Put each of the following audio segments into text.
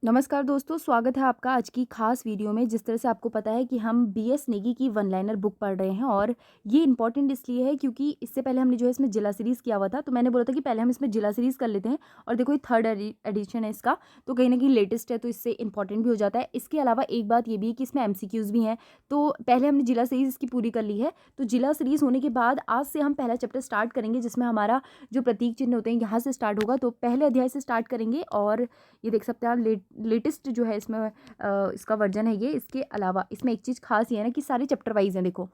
नमस्कार दोस्तों, स्वागत है आपका आज की खास वीडियो में। जिस तरह से आपको पता है कि हम बीएस नेगी की वन लाइनर बुक पढ़ रहे हैं और ये इम्पॉर्टेंट इसलिए है क्योंकि इससे पहले हमने जो है इसमें जिला सीरीज़ किया हुआ था, तो मैंने बोला था कि पहले हम इसमें जिला सीरीज़ कर लेते हैं। और देखो ये थर्ड एडिशन है इसका, तो कहीं ना कहीं लेटेस्ट है, तो इससे इंपॉर्टेंट भी हो जाता है। इसके अलावा एक बात ये भी है कि इसमें एमसीक्यूज़ भी हैं। तो पहले हमने जिला सीरीज़ इसकी पूरी कर ली है, तो जिला सीरीज़ होने के बाद आज से हम पहला चैप्टर स्टार्ट करेंगे, जिसमें हमारा जो प्रतीक चिन्ह होते हैं यहाँ से स्टार्ट होगा। तो पहले अध्याय से स्टार्ट करेंगे और ये देख सकते हैं आप, लेटेस्ट जो है इसमें इसका वर्जन है ये। इसके अलावा इसमें एक चीज़ खास ये है ना कि सारे चैप्टर वाइज हैं देखो,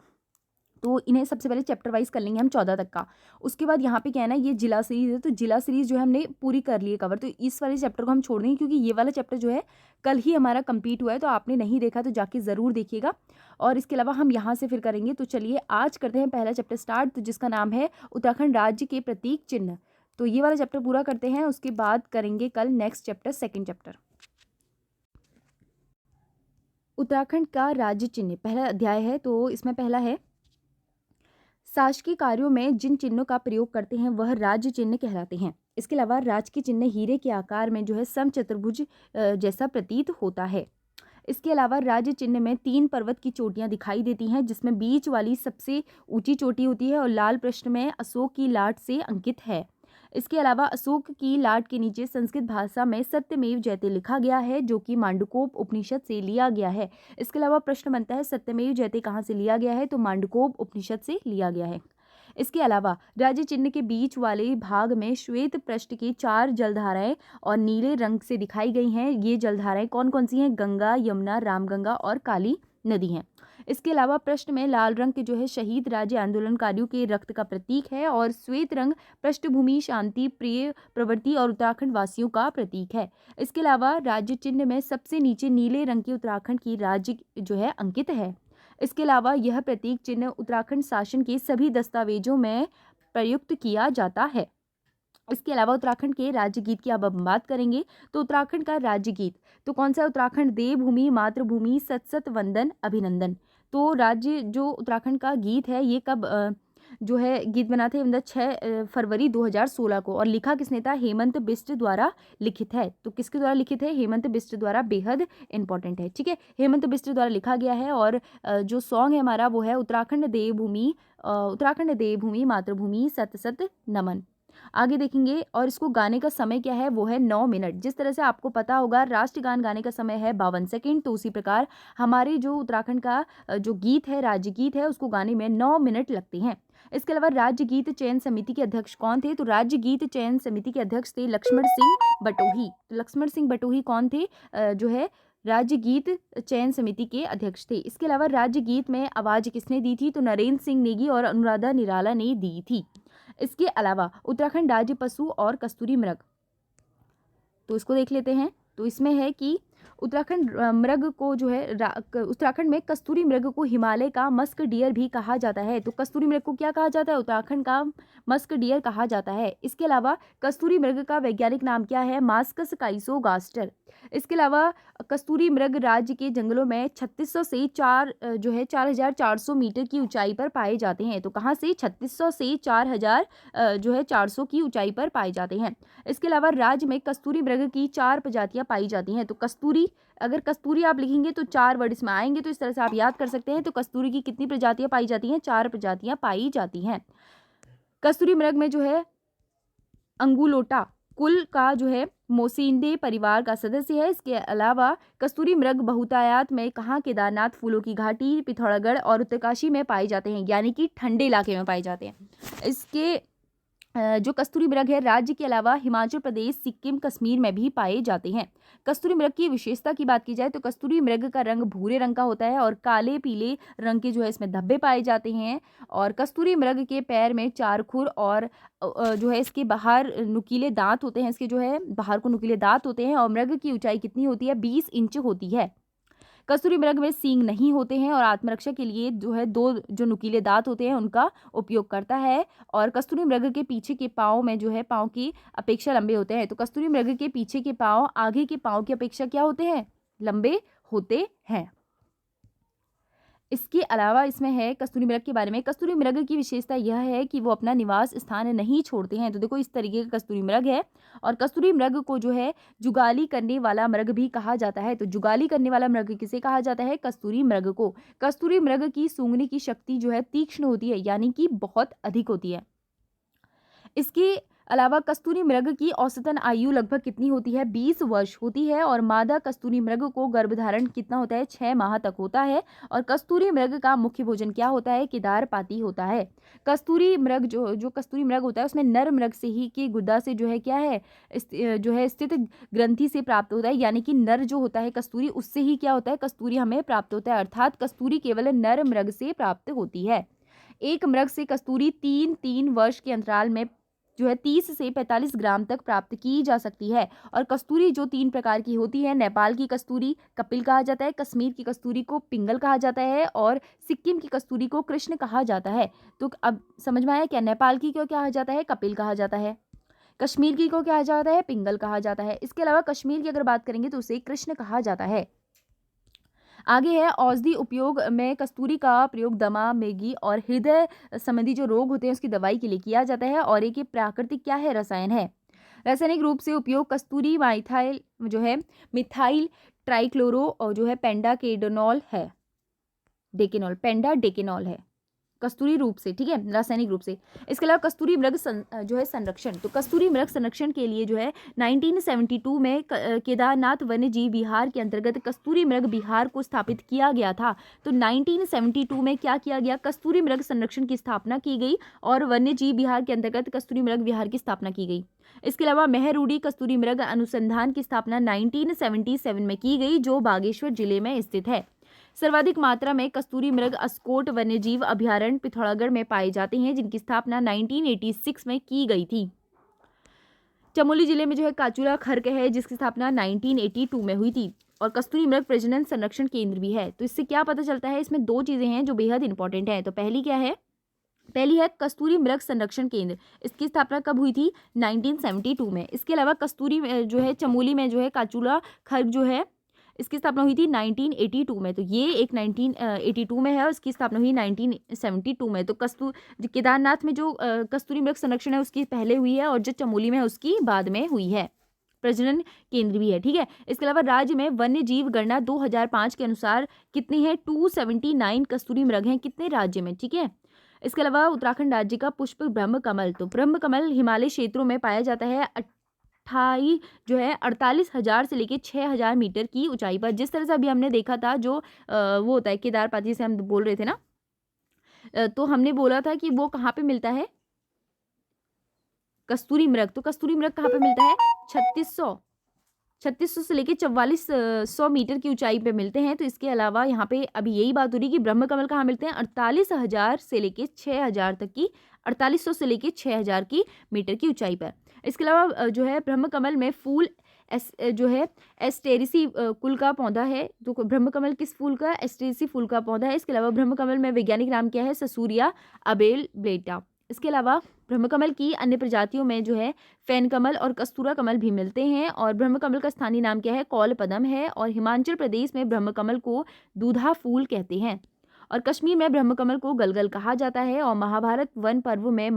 तो इन्हें सबसे पहले चैप्टर वाइज कर लेंगे हम 14 तक का। उसके बाद यहाँ पे क्या है ना, ये जिला सीरीज है, तो जिला सीरीज जो है हमने पूरी कर ली है कवर, तो इस वाले चैप्टर को हम छोड़ देंगे क्योंकि ये वाला चैप्टर जो है कल ही हमारा कंप्लीट हुआ है, तो आपने नहीं देखा तो जाके ज़रूर देखिएगा। और इसके अलावा हम यहाँ से फिर करेंगे। तो चलिए आज करते हैं पहला चैप्टर स्टार्ट, तो जिसका नाम है उत्तराखंड राज्य के प्रतीक चिन्ह। तो ये वाला चैप्टर पूरा करते हैं, उसके बाद करेंगे कल next chapter, second chapter Uttarakhand का राज्य चिन्ह। पहला अध्याय है, तो इसमें पहला है शासकीय कार्यों में जिन चिन्हों का प्रयोग करते हैं वह राज्य चिन्ह कहलाते हैं। इसके अलावा राजकीय चिन्ह हीरे के आकार में जो है समचतुर्भुज जैसा प्रतीत होता है। इसके अलावा राज्य चिन्ह में 3 पर्वत की चोटियां दिखाई देती हैं, जिसमें बीच वाली सबसे ऊंची चोटी होती है और लाल पृष्ठ में अशोक की लाट से अंकित है। इसके अलावा अशोक की लाट के नीचे संस्कृत भाषा में सत्यमेव जयते लिखा गया है, जो कि मांडुकोप उपनिषद से लिया गया है। इसके अलावा प्रश्न बनता है सत्यमेव जयते कहाँ से लिया गया है, तो मांडुकोप उपनिषद से लिया गया है। इसके अलावा राज्य चिन्ह के बीच वाले भाग में श्वेत पृष्ठ की 4 जलधाराएं और नीले रंग से दिखाई गई हैं। ये जलधाराएं कौन कौन सी हैं? गंगा, यमुना, रामगंगा और काली नदी हैं। इसके अलावा पृष्ठ में लाल रंग के जो है शहीद राज्य आंदोलनकारियों के रक्त का प्रतीक है और श्वेत रंग पृष्ठभूमि, शांति प्रिय प्रवृत्ति और उत्तराखंड वासियों का प्रतीक है। इसके अलावा राज्य चिन्ह में सबसे नीचे नीले रंग की उत्तराखंड की राज्य जो है अंकित है। इसके अलावा यह प्रतीक चिन्ह उत्तराखंड शासन के सभी दस्तावेजों में प्रयुक्त किया जाता है। इसके अलावा उत्तराखंड के राज्य गीत की अब हम बात करेंगे। तो उत्तराखंड का राज्य गीत तो कौन सा है? उत्तराखंड देवभूमि मातृभूमि सत सत वंदन अभिनंदन। तो राज्य जो उत्तराखंड का गीत है ये कब जो है गीत बना थे? मतलब 6 फरवरी 2016 को। और लिखा किसने था? हेमंत बिष्ट द्वारा लिखित है। तो किसके द्वारा लिखित है? हेमंत बिष्ट द्वारा। बेहद इंपॉर्टेंट है, ठीक है, हेमंत बिष्ट द्वारा लिखा गया है। और जो सॉन्ग है हमारा वो है उत्तराखंड देवभूमि मातृभूमि सत सत नमन। आगे देखेंगे। और इसको गाने का समय क्या है? वो है 9 मिनट। जिस तरह से आपको पता होगा राष्ट्रगान गाने का समय है 52 सेकेंड, तो उसी प्रकार हमारे जो उत्तराखंड का जो गीत है, राज्य गीत है, उसको गाने में 9 मिनट लगते हैं। इसके अलावा राज्य गीत चयन समिति के अध्यक्ष कौन थे? तो राज्य गीत चयन समिति के अध्यक्ष थे लक्ष्मण सिंह बटोही। तो लक्ष्मण सिंह बटोही कौन थे? जो है राज्य गीत चयन समिति के अध्यक्ष थे। इसके अलावा राज्य गीत में आवाज किसने दी थी? तो नरेंद्र सिंह नेगी और अनुराधा निराला ने दी थी। इसके अलावा उत्तराखंड राज्य पशु और कस्तूरी मृग, तो इसको देख लेते हैं। तो इसमें है कि उत्तराखंड मृग को जो है उत्तराखंड में कस्तूरी मृग को हिमालय का मस्क डियर भी कहा जाता है। तो कस्तूरी मृग को क्या कहा जाता है? उत्तराखंड का मस्क डियर कहा जाता है। इसके अलावा कस्तूरी मृग का वैज्ञानिक नाम क्या है? मास्कस काइसोगास्टर। इसके अलावा कस्तूरी मृग राज्य के जंगलों में 3600 से 4400 मीटर की ऊंचाई पर पाए जाते हैं। तो कहाँ से? 3600 से 4400 की ऊंचाई पर पाए जाते हैं। इसके अलावा राज्य में कस्तूरी मृग की 4 प्रजातियां पाई जाती हैं। तो कस्तूरी, अगर कस्तूरी आप लिखेंगे तो 4 वर्ड इसमें आएंगे, तो इस तरह से आप याद कर सकते हैं। तो कस्तूरी की कितनी प्रजातियां पाई जाती हैं? 4 प्रजातियां पाई जाती हैं। कस्तूरी मृग में जो है अंगुलोटा कुल का जो है मोसिंडे परिवार का सदस्य है। इसके अलावा कस्तूरी मृग बहुतायत में कहाँ? केदारनाथ, फूलों की घाटी, पिथौरागढ़ और उत्तरकाशी में पाए जाते हैं, यानी कि ठंडे इलाके में पाए जाते हैं। इसके जो कस्तूरी मृग है राज्य के अलावा हिमाचल प्रदेश, सिक्किम, कश्मीर में भी पाए जाते हैं। कस्तूरी मृग की विशेषता की बात की जाए तो कस्तूरी मृग का रंग भूरे रंग का होता है और काले पीले रंग के जो है इसमें धब्बे पाए जाते हैं। और कस्तूरी मृग के पैर में 4 खुर और जो है इसके बाहर नुकीले दांत होते हैं, इसके जो है बाहर को नुकीले दांत होते हैं। और मृग की ऊंचाई कितनी होती है? 20 इंच होती है। कस्तूरी मृग में सींग नहीं होते हैं और आत्मरक्षा के लिए जो है 2 जो नुकीले दांत होते हैं उनका उपयोग करता है। और कस्तूरी मृग के पीछे के पाँव में जो है पाँव की अपेक्षा लंबे होते हैं। तो कस्तूरी मृग के पीछे के पाँव आगे के पाँव की अपेक्षा क्या होते हैं? लंबे होते हैं। इसके अलावा इसमें है कस्तूरी मृग के बारे में। कस्तूरी मृग की विशेषता यह है कि वो अपना निवास स्थान नहीं छोड़ते हैं। तो देखो इस तरीके का कस्तूरी मृग है। और कस्तूरी मृग को जो है जुगाली करने वाला मृग भी कहा जाता है। तो जुगाली करने वाला मृग किसे कहा जाता है? कस्तूरी मृग को। कस्तूरी मृग की सूंघने की शक्ति जो है तीक्ष्ण होती है, यानी कि बहुत अधिक होती है। इसके अलावा कस्तूरी मृग की औसतन आयु लगभग कितनी होती है? 20 वर्ष होती है। और मादा कस्तूरी मृग को गर्भधारण कितना होता है? 6 माह तक होता है। और कस्तूरी मृग का मुख्य भोजन क्या होता है? केदार पाती होता है। कस्तूरी मृग जो कस्तूरी मृग होता है उसमें नर मृग से ही के गुदा से जो है क्या है जो है स्थित ग्रंथि से प्राप्त होता है, यानी कि नर जो होता है कस्तूरी उससे ही क्या होता है? कस्तूरी हमें प्राप्त होता है। अर्थात कस्तूरी केवल नर मृग से प्राप्त होती है। एक मृग से कस्तूरी 3-3 वर्ष के अंतराल में जो है 30 से 45 ग्राम तक प्राप्त की जा सकती है। और कस्तूरी जो 3 प्रकार की होती है, नेपाल की कस्तूरी कपिल कहा जाता है, कश्मीर की कस्तूरी को पिंगल कहा जाता है, और सिक्किम की कस्तूरी को कृष्ण कहा जाता है। तो अब समझ में आया क्या? नेपाल की को क्या कहा जाता है? कपिल कहा जाता है। कश्मीर की को क्या कहा जाता है? पिंगल कहा जाता है। इसके अलावा कश्मीर की अगर बात करेंगे तो उसे कृष्ण कहा जाता है। आगे है औषधि उपयोग में कस्तूरी का प्रयोग दमा, मेगी और हृदय संबंधी जो रोग होते हैं उसकी दवाई के लिए किया जाता है। और एक ये प्राकृतिक क्या है? रसायन है। रासायनिक रूप से उपयोग कस्तूरी माइथाइल जो है मिथाइल ट्राइक्लोरो और जो है पेंडाकेडोनॉल है, डेकेनॉल, पेंडाडेकेनॉल है कस्तूरी रूप से, ठीक है, रासायनिक रूप से। इसके अलावा कस्तूरी मृग जो है संरक्षण, तो कस्तूरी मृग संरक्षण के लिए जो है 1972 में केदारनाथ वन्य जीव विहार के अंतर्गत कस्तूरी मृग विहार को स्थापित किया गया था। तो 1972 में क्या किया गया? कस्तूरी मृग संरक्षण की स्थापना की गई और वन्य जीव विहार के अंतर्गत कस्तूरी मृग विहार की स्थापना की गई। इसके अलावा मेहरुडी कस्तूरी मृग अनुसंधान की स्थापना 1977 में की गई, जो बागेश्वर जिले में स्थित है। सर्वाधिक मात्रा में कस्तूरी मृग अस्कोट वन्यजीव अभयारण्य पिथौरागढ़ में पाए जाते हैं, जिनकी स्थापना 1986 में की गई थी। चमोली जिले में जो है काचूरा खर्क है, जिसकी स्थापना 1982 में हुई थी। और कस्तूरी मृग प्रजनन संरक्षण केंद्र भी है। तो इससे क्या पता चलता है? इसमें 2 चीजें हैं जो बेहद इंपॉर्टेंट है। तो पहली क्या है? पहली है कस्तूरी मृग संरक्षण केंद्र, इसकी स्थापना कब हुई थी? 1972 में। इसके अलावा कस्तूरी जो है चमोली में जो है काचूला खर्क जो है इसकी स्थापना हुई थी 1982 में। तो ये एक 1982 में है और इसकी स्थापना हुई 1972 में। तो जो केदारनाथ में जो कस्तूरी मृग संरक्षण है उसकी पहले हुई है और जो चमोली में है उसकी बाद में हुई है। प्रजनन केंद्र भी है, ठीक है। इसके अलावा राज्य में वन्य जीव गणना 2005 के अनुसार कितनी है? 279 कस्तूरी मृग हैं कितने राज्य में, ठीक है। इसके अलावा उत्तराखंड राज्य का पुष्प ब्रह्म कमल, तो ब्रह्म कमल हिमालय क्षेत्रों में पाया जाता है 28 जो है 48,000 से लेके 6,000 मीटर की ऊंचाई पर। जिस तरह से अभी हमने देखा था जो वो होता है केदार पाती से हम बोल रहे थे ना, तो हमने बोला था कि वो कहाँ पे मिलता है? कस्तूरी मृग। तो कस्तूरी मृग कहाँ पे मिलता है? 3600 से लेके 4400 मीटर की ऊंचाई पे मिलते हैं। तो इसके अलावा यहाँ पे अभी यही बात हो रही है कि ब्रह्म कमल कहाँ मिलते हैं? 48,000 से लेके 6,000 तक की, 4800 से लेके 6,000 की मीटर की ऊंचाई पर। इसके अलावा जो है ब्रह्म कमल में फूल जो है एस्टेरिसी कुल का पौधा है। तो ब्रह्म कमल किस फूल का? एस्टेरिसी फूल का पौधा है। इसके अलावा ब्रह्म कमल में वैज्ञानिक नाम क्या है? ससूरिया अबेल ब्लेटा। इसके अलावा ब्रह्म कमल की अन्य प्रजातियों में जो है फैन कमल और कस्तूरा कमल भी मिलते हैं। और ब्रह्म कमल का स्थानीय नाम क्या है? कौल पदम है। और हिमाचल प्रदेश में ब्रह्म कमल को दूधा फूल कहते हैं। और कश्मीर में ब्रह्म कमल को गलगल कहा जाता है। और महाभारत वन पर्व में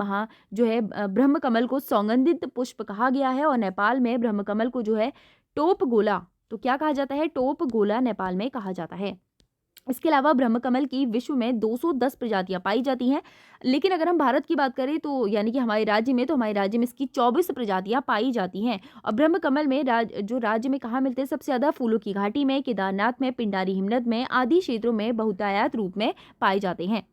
जो है ब्रह्म कमल को सौगंधित पुष्प कहा गया है। और नेपाल में ब्रह्म कमल को जो है टोप गोला, तो क्या कहा जाता है? टोप गोला नेपाल में कहा जाता है। इसके अलावा ब्रह्म कमल की विश्व में 210 प्रजातियां पाई जाती हैं। लेकिन अगर हम भारत की बात करें तो यानी कि हमारे राज्य में, तो हमारे राज्य में इसकी 24 प्रजातियां पाई जाती हैं। और ब्रह्म कमल में जो राज्य में कहाँ मिलते हैं? सबसे ज़्यादा फूलों की घाटी में, केदारनाथ में, पिंडारी हिमनद में आदि क्षेत्रों में बहुतायत रूप में पाए जाते हैं।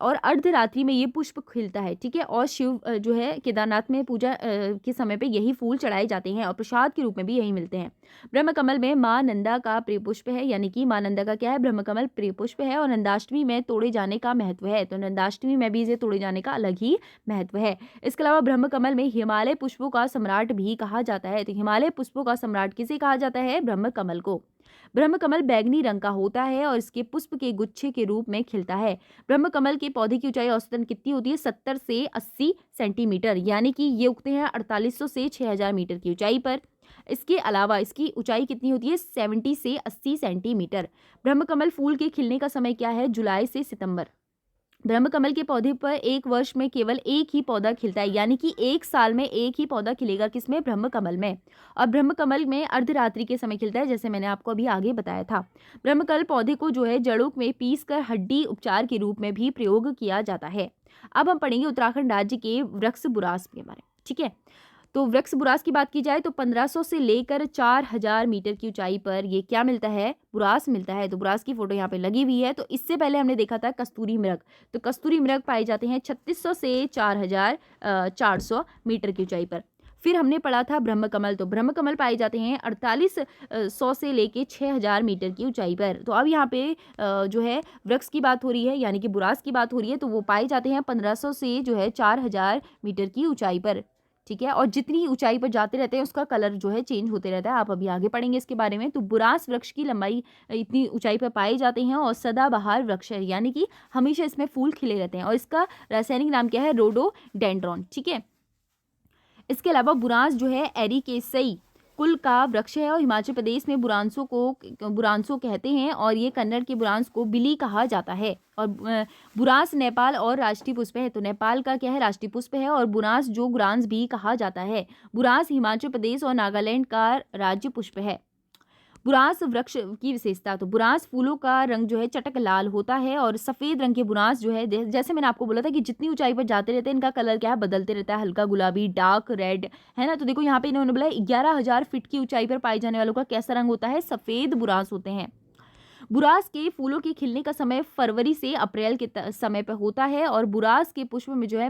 और अर्धरात्रि में ये पुष्प खिलता है, ठीक है। और शिव जो है केदारनाथ में पूजा के समय पे यही फूल चढ़ाए जाते हैं और प्रसाद के रूप में भी यही मिलते हैं। ब्रह्म कमल में माँ नंदा का प्रिय पुष्प है, यानी कि माँ नंदा का क्या है? ब्रह्म कमल प्रिय पुष्प है। और नंदाष्टमी में तोड़े जाने का महत्व है, तो नंदाष्टमी में भी इसे तोड़े जाने का अलग ही महत्व है। इसके अलावा ब्रह्म कमल में हिमालय पुष्पों का सम्राट भी कहा जाता है। तो हिमालय पुष्पों का सम्राट किसे कहा जाता है? ब्रह्म कमल को। ब्रह्म कमल बैंगनी रंग का होता है और इसके पुष्प के गुच्छे के रूप में खिलता है। ब्रह्म कमल के पौधे की ऊंचाई औसतन कितनी होती है? 70 से 80 सेंटीमीटर, यानी कि ये उगते हैं 4800 से 6,000 मीटर की ऊंचाई पर। इसके अलावा इसकी ऊंचाई कितनी होती है? 70 से 80 सेंटीमीटर। ब्रह्मकमल फूल के खिलने का समय क्या है? जुलाई से सितंबर। ब्रह्मकमल के पौधे पर एक वर्ष में केवल एक ही पौधा खिलता है, यानी कि एक साल में एक ही पौधा खिलेगा। किसमें? ब्रह्मकमल में। और ब्रह्मकमल में अर्धरात्रि के समय खिलता है, जैसे मैंने आपको अभी आगे बताया था। ब्रह्मकमल पौधे को जो है जड़ों में पीसकर हड्डी उपचार के रूप में भी प्रयोग किया जाता है। अब हम पढ़ेंगे उत्तराखंड राज्य के वृक्ष बुरांस के बारे में। ठीक है, तो वृक्ष बुरांस की बात की जाए तो 1500 से लेकर 4000 मीटर की ऊंचाई पर ये क्या मिलता है? बुरांस मिलता है। तो बुरांस की फोटो यहाँ पे लगी हुई है। तो इससे पहले हमने देखा था कस्तूरी मृग। तो कस्तूरी मृग पाए जाते हैं 3600 से 4400 मीटर की ऊंचाई पर। फिर हमने पढ़ा था ब्रह्मकमल। तो ब्रह्मकमल पाए जाते हैं 4800 से लेके 6000 मीटर की ऊंचाई पर। तो अब यहाँ पे जो है वृक्ष की बात हो रही है, यानी कि बुरांस की बात हो रही है। तो वो पाए जाते हैं 1500 से जो है 4000 मीटर की ऊंचाई पर। ठीक है, और जितनी ऊंचाई पर जाते रहते हैं उसका कलर जो है चेंज होते रहता है। आप अभी आगे पढ़ेंगे इसके बारे में। तो बुरांस वृक्ष की लंबाई इतनी ऊंचाई पर पाए जाते हैं और सदाबहार वृक्ष है, यानी कि हमेशा इसमें फूल खिले रहते हैं। और इसका रासायनिक नाम क्या है? रोडोडेंड्रॉन। ठीक है, इसके अलावा बुरांस जो है एरिकेसई कुल का वृक्ष है और हिमाचल प्रदेश में बुरांसो कहते हैं। और ये कन्नड़ के बुरांस को बिली कहा जाता है। और बुरांस नेपाल और राष्ट्रीय पुष्प है। तो नेपाल का क्या है? राष्ट्रीय पुष्प है। और बुरांस जो गुरांस भी कहा जाता है। बुरांस हिमाचल प्रदेश और नागालैंड का राज्य पुष्प है। बुरांस वृक्ष की विशेषता। तो बुरांस फूलों का रंग जो है चटक लाल होता है और सफ़ेद रंग के बुरांस जो है जैसे मैंने आपको बोला था कि जितनी ऊंचाई पर जाते रहते हैं इनका कलर क्या है? बदलते रहता है, हल्का गुलाबी, डार्क रेड, है ना। तो देखो यहाँ पे इन्होंने बोला 11,000 फीट की ऊंचाई पर पाए जाने वालों का कैसा रंग होता है? सफ़ेद बुरांस होते हैं। बुरांस के फूलों के खिलने का समय फरवरी से अप्रैल के समय पर होता है। और बुरांस के पुष्प में जो है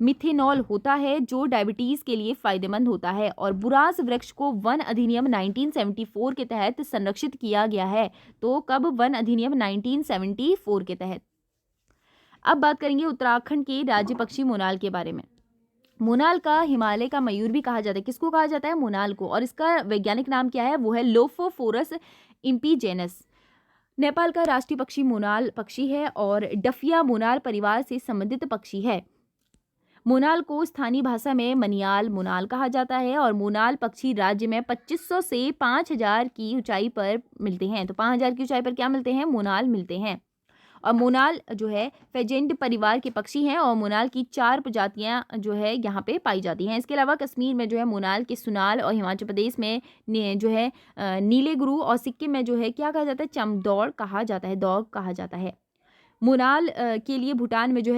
मिथेनॉल होता है जो डायबिटीज के लिए फायदेमंद होता है। और बुरांस वृक्ष को वन अधिनियम 1974 के तहत संरक्षित किया गया है। तो कब? वन अधिनियम 1974 के तहत। अब बात करेंगे उत्तराखंड के राज्य पक्षी मोनाल के बारे में। मोनाल का हिमालय का मयूर भी कहा जाता है। किसको कहा जाता है? मोनाल को। और इसका वैज्ञानिक नाम क्या है? वो है लोफोफोरस इम्पीजेनस। नेपाल का राष्ट्रीय पक्षी मोनाल पक्षी है और डफिया मोनाल परिवार से संबंधित पक्षी है। मोनाल को स्थानीय भाषा में मनियाल मोनाल कहा जाता है। और मोनाल पक्षी राज्य में 2500 से 5000 की ऊंचाई पर मिलते हैं। तो 5000 की ऊंचाई पर क्या मिलते हैं? मोनाल मिलते हैं। और मोनाल जो है फेजेंट परिवार के पक्षी हैं और मोनाल की 4 प्रजातियां जो है यहाँ पे पाई जाती हैं। इसके अलावा कश्मीर में जो है मोनाल के सुनाल और हिमाचल प्रदेश में जो है नीले गुरु और सिक्किम में जो है क्या कहा जाता है? चमदौड़ कहा जाता है, दौड़ कहा जाता है। मोनाल के लिए भूटान में जो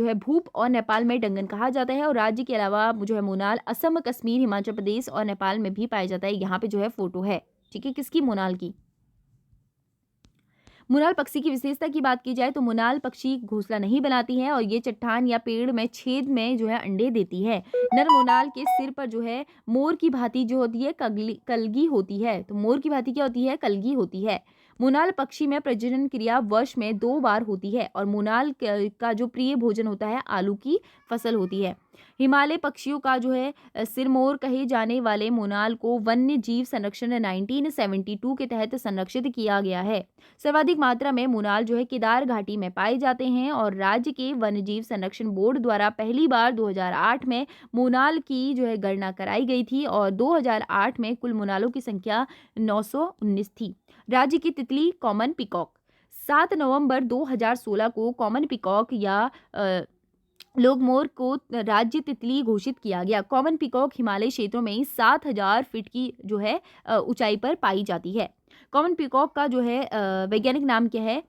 है भूप और नेपाल में डंगन कहा जाता है। और राज्य के अलावा जो है मोनाल असम, कश्मीर, हिमाचल प्रदेश और नेपाल में भी पाया जाता है। यहाँ पे जो है फोटो है। ठीक है, किसकी? मोनाल की। मोनाल पक्षी की विशेषता की बात की जाए तो मोनाल पक्षी घोंसला नहीं बनाती है और ये चट्टान या पेड़ में छेद में जो है अंडे देती है। नर मोनाल के सिर पर जो है मोर की भांति जो होती है कलगी होती है। तो मोर की भांति क्या होती है? कलगी होती है। मोनाल पक्षी में प्रजनन क्रिया वर्ष में 2 बार होती है। और मोनाल का जो प्रिय भोजन होता है आलू की फसल होती है। हिमालय पक्षियों का जो है सिरमौर कहे जाने वाले मोनाल को वन्य जीव संरक्षण 1972 के तहत संरक्षित किया गया है। सर्वाधिक मात्रा में मोनाल जो है केदार घाटी में पाए जाते हैं। और राज्य के वन्य जीव संरक्षण बोर्ड द्वारा पहली बार 2008 में मोनाल की जो है गणना कराई गई थी। और 2008 में कुल मोनालों की संख्या 919 थी। राज्य की तितली कॉमन पिकॉक। 7 नवंबर 2016 को कॉमन पिकॉक या लोगमोर को राज्य तितली घोषित किया गया। कॉमन पिकॉक हिमालय क्षेत्रों में 7000 फीट की जो है ऊंचाई पर पाई जाती है। कॉमन पिकॉक का जो है वैज्ञानिक नाम क्या है?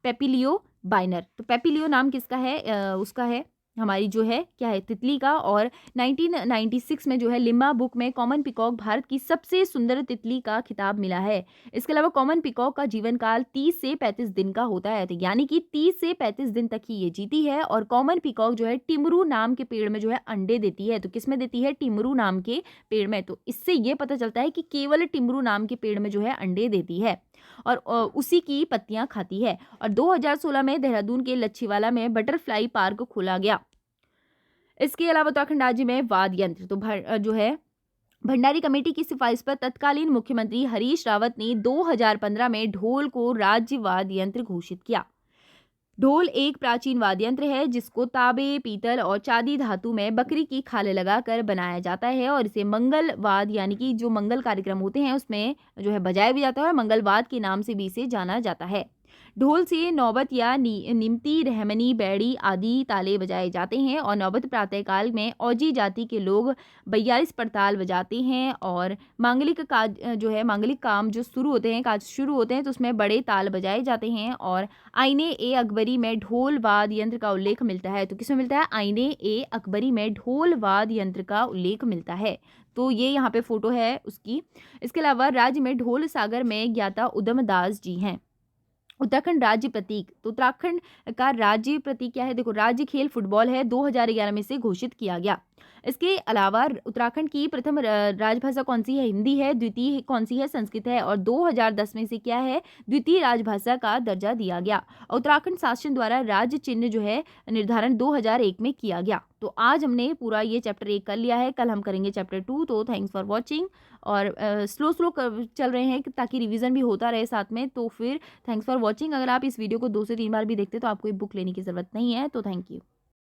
पेपिलियो बाइनर। तो पेपिलियो नाम किसका है? उसका है हमारी जो है क्या है? तितली का। और 1996 में जो है लिम्बा बुक में कॉमन पिकॉक भारत की सबसे सुंदर तितली का खिताब मिला है। इसके अलावा कॉमन पिकॉक का जीवन काल 30 से 35 दिन का होता है। तो यानी कि 30 से 35 दिन तक ही ये जीती है। और कॉमन पिकॉक जो है टिमरू नाम के पेड़ में जो है अंडे देती है। तो किस में देती है? टिमरू नाम के पेड़ में। तो इससे ये पता चलता है कि केवल टिमरू नाम के पेड़ में जो है अंडे देती है और उसी की पत्तियां खाती है। और 2016 में देहरादून के लच्छीवाला में बटरफ्लाई पार्क खोला गया। इसके अलावा उत्तराखंड राज्य में वाद्य यंत्र तो जो है भंडारी कमेटी की सिफारिश पर तत्कालीन मुख्यमंत्री हरीश रावत ने 2015 में ढोल को राज्य वाद्य यंत्र घोषित किया। ढोल एक प्राचीन वाद्य यंत्र है जिसको तांबे, पीतल और चांदी धातु में बकरी की खाल लगाकर बनाया जाता है और इसे मंगलवाद यानी कि जो मंगल कार्यक्रम होते हैं उसमें जो है बजाया भी जाता है और मंगलवाद के नाम से भी इसे जाना जाता है। ढोल से नौबत या निमती, रहमनी, बैड़ी आदि ताले बजाए जाते हैं और नौबत प्रातःकाल में औजी जाति के लोग 42 पड़ताल बजाते हैं और मांगलिक काज जो है मांगलिक काम जो शुरू होते हैं, काज शुरू होते हैं तो उसमें बड़े ताल बजाए जाते हैं। और आईने ए अकबरी में ढोल वाद्य यंत्र का उल्लेख मिलता है। तो किसमें मिलता है? आईने ए अकबरी में ढोल वाद्य यंत्र का उल्लेख मिलता है। तो ये यहाँ पे फोटो है उसकी। इसके अलावा राज्य में ढोल सागर में ज्ञाता उदम दास जी हैं। उत्तराखंड राज्य प्रतीक, तो उत्तराखंड का राज्य प्रतीक क्या है? देखो, राज्य खेल फुटबॉल है, 2011 में से घोषित किया गया। इसके अलावा उत्तराखंड की प्रथम राजभाषा कौन सी है? हिंदी है। द्वितीय कौन सी है? संस्कृत है। और 2010 में से क्या है? द्वितीय राजभाषा का दर्जा दिया गया। उत्तराखंड शासन द्वारा राज्य चिन्ह जो है निर्धारण 2001 में किया गया। तो आज हमने पूरा ये चैप्टर 1 कर लिया है, कल हम करेंगे चैप्टर 2। तो थैंक्स फॉर वॉचिंग। और स्लो स्लो चल रहे हैं ताकि रिवीजन भी होता रहे साथ में। तो फिर थैंक्स फॉर वॉचिंग। अगर आप इस वीडियो को 2 से 3 बार भी देखते तो आपको बुक लेने की ज़रूरत नहीं है। तो थैंक यू।